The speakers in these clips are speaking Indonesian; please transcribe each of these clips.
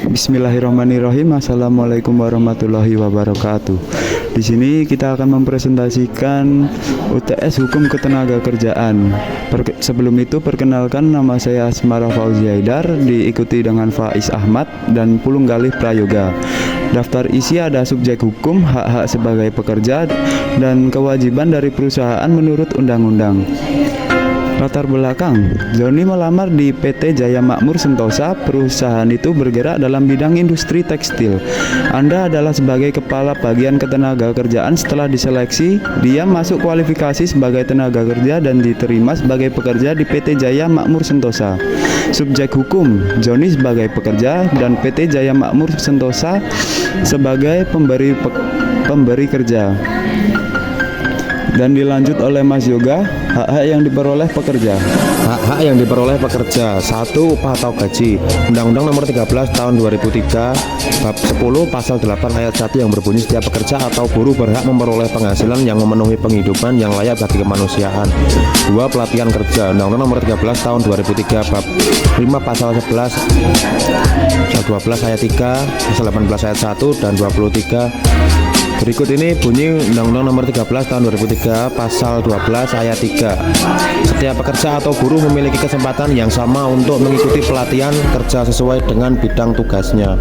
Bismillahirrahmanirrahim. Assalamualaikum warahmatullahi wabarakatuh. Di sini kita akan mempresentasikan UTS Hukum Ketenagakerjaan. Sebelum itu perkenalkan, nama saya Asmara Fauzi Haidar, diikuti dengan Faiz Ahmad dan Pulung Galih Prayoga. Daftar isi ada subjek hukum, hak-hak sebagai pekerja, dan kewajiban dari perusahaan menurut undang-undang. Latar belakang, Joni melamar di PT Jaya Makmur Sentosa. Perusahaan itu bergerak dalam bidang industri tekstil. Anda adalah sebagai kepala bagian ketenagakerjaan. Setelah diseleksi, dia masuk kualifikasi sebagai tenaga kerja dan diterima sebagai pekerja di PT Jaya Makmur Sentosa. Subjek hukum, Joni sebagai pekerja dan PT Jaya Makmur Sentosa sebagai pemberi kerja. Dan dilanjut oleh Mas Yoga, hak-hak yang diperoleh pekerja. Hak-hak yang diperoleh pekerja: 1. Upah atau gaji. Undang-Undang Nomor 13 Tahun 2003 Bab 10 Pasal 8 Ayat 1 yang berbunyi setiap pekerja atau buruh berhak memperoleh penghasilan yang memenuhi penghidupan yang layak bagi kemanusiaan. 2. Pelatihan kerja. Undang-Undang Nomor 13 Tahun 2003 Bab 5 Pasal 11 Pasal 12 Ayat 3 Pasal 18 Ayat 1 dan 23. Berikut ini bunyi Undang-Undang Nomor 13 Tahun 2003 Pasal 12 Ayat 3. Setiap pekerja atau buruh memiliki kesempatan yang sama untuk mengikuti pelatihan kerja sesuai dengan bidang tugasnya.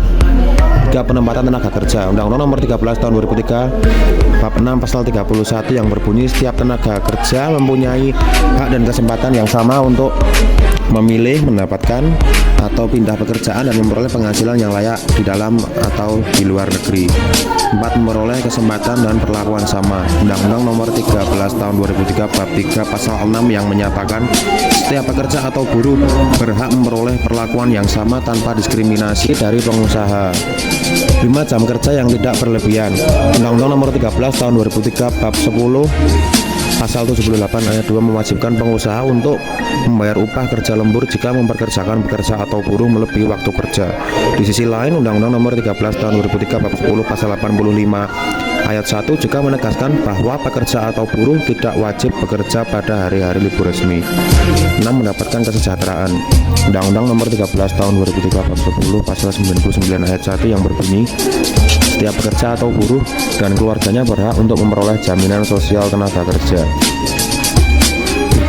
3. Penempatan tenaga kerja. Undang-Undang Nomor 13 Tahun 2003 Bab 6 Pasal 31 yang berbunyi setiap tenaga kerja mempunyai hak dan kesempatan yang sama untuk memilih, mendapatkan, atau pindah pekerjaan dan memperoleh penghasilan yang layak di dalam atau di luar negeri. 4. Memperoleh kesempatan dan perlakuan sama. Undang-Undang Nomor 13 Tahun 2003 Bab 3 Pasal 6 yang menyatakan setiap pekerja atau buruh berhak memperoleh perlakuan yang sama tanpa diskriminasi dari pengusaha. 5. Jam kerja yang tidak berlebihan. Undang-Undang Nomor 13 Tahun 2003 Bab 10 Pasal 78 Ayat 2 mewajibkan pengusaha untuk membayar upah kerja lembur jika memperkerjakan pekerja atau buruh melebihi waktu kerja. Di sisi lain, Undang-Undang Nomor 13 Tahun 2003 Bab 10 Pasal 85 Ayat 1 juga menegaskan bahwa pekerja atau buruh tidak wajib bekerja pada hari-hari libur resmi. 6. Mendapatkan kesejahteraan. Undang-Undang Nomor 13 Tahun 2003 Bab 10 Pasal 99 Ayat 1 yang berbunyi setiap pekerja atau buruh dan keluarganya berhak untuk memperoleh jaminan sosial tenaga kerja.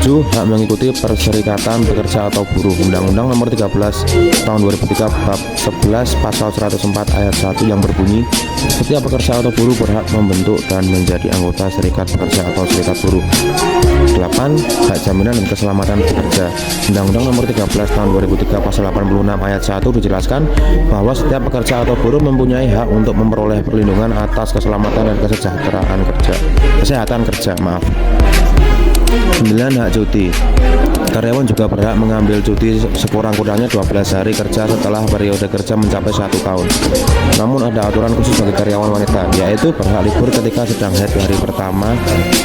7. Hak mengikuti perserikatan pekerja atau buruh. Undang-Undang Nomor 13 Tahun 2003 Bab 11 Pasal 104 Ayat 1 yang berbunyi setiap pekerja atau buruh berhak membentuk dan menjadi anggota serikat pekerja atau serikat buruh. 8. Hak jaminan dan keselamatan pekerja. Undang-Undang Nomor 13 Tahun 2003 Pasal 86 Ayat 1 dijelaskan bahwa setiap pekerja atau buruh mempunyai hak untuk memperoleh perlindungan atas keselamatan dan kesehatan kerja. 9. Hak cuti. Karyawan juga berhak mengambil cuti sekurang-kurangnya 12 hari kerja setelah periode kerja mencapai 1 tahun. Namun ada aturan khusus bagi karyawan wanita, yaitu berhak libur ketika sedang haid hari pertama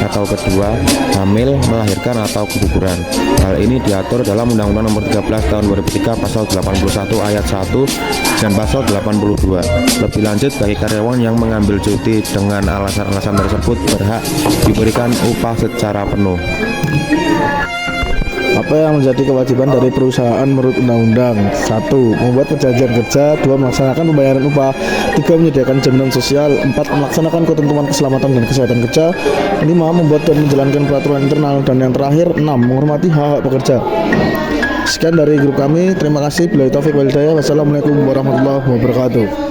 atau kedua, hamil, melahirkan, atau keguguran. Hal ini diatur dalam Undang-Undang Nomor 13 Tahun 2003 Pasal 81 Ayat 1 dan Pasal 82. Lebih lanjut, bagi karyawan yang mengambil cuti dengan alasan-alasan tersebut berhak diberikan upah secara penuh. Apa yang menjadi kewajiban dari perusahaan menurut undang-undang? 1. Membuat perjanjian kerja. 2. Melaksanakan pembayaran upah. 3. Menyediakan jaminan sosial. 4. Melaksanakan ketentuan keselamatan dan kesehatan kerja. 5. Membuat dan menjalankan peraturan internal. Dan yang terakhir, 6. Menghormati hak-hak pekerja. Sekian dari grup kami. Terima kasih. Billahi taufiq wal hidayah. Wassalamualaikum warahmatullahi wabarakatuh.